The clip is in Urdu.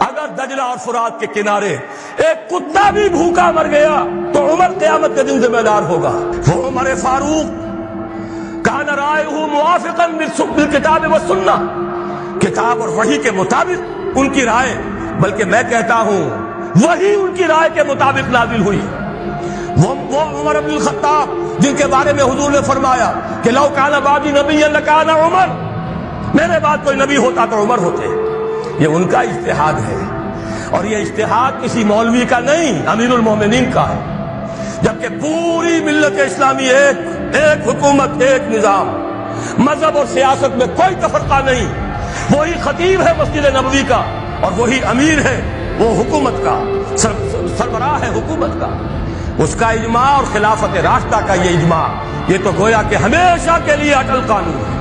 اگر دجلہ اور فرات کے کنارے ایک کتا بھی بھوکا مر گیا تو عمر قیامت کے دن ذمہ دار ہوگا۔ وہ عمر فاروق کان رائے موافقا بالکتاب والسنہ، کتاب اور وحی کے مطابق ان کی رائے، بلکہ میں کہتا ہوں وہی ان کی رائے کے مطابق نازل ہوئی۔ وہ عمر بن الخطاب جن کے بارے میں حضور نے فرمایا کہ لو کان بعدی نبی لکان عمر، میرے بعد کوئی نبی ہوتا تو عمر ہوتے، یہ ان کا اجتہاد ہے، اور یہ اجتہاد کسی مولوی کا نہیں، امیر المومنین کا ہے۔ جبکہ پوری ملت اسلامی ایک حکومت، ایک نظام، مذہب اور سیاست میں کوئی تفرقہ نہیں، وہی خطیب ہے مسجد نبوی کا اور وہی امیر ہے وہ حکومت کا، سربراہ ہے حکومت کا، اس کا اجماع اور خلافت راستہ کا یہ اجماع، یہ تو گویا کہ ہمیشہ کے لیے اٹل قانون ہے۔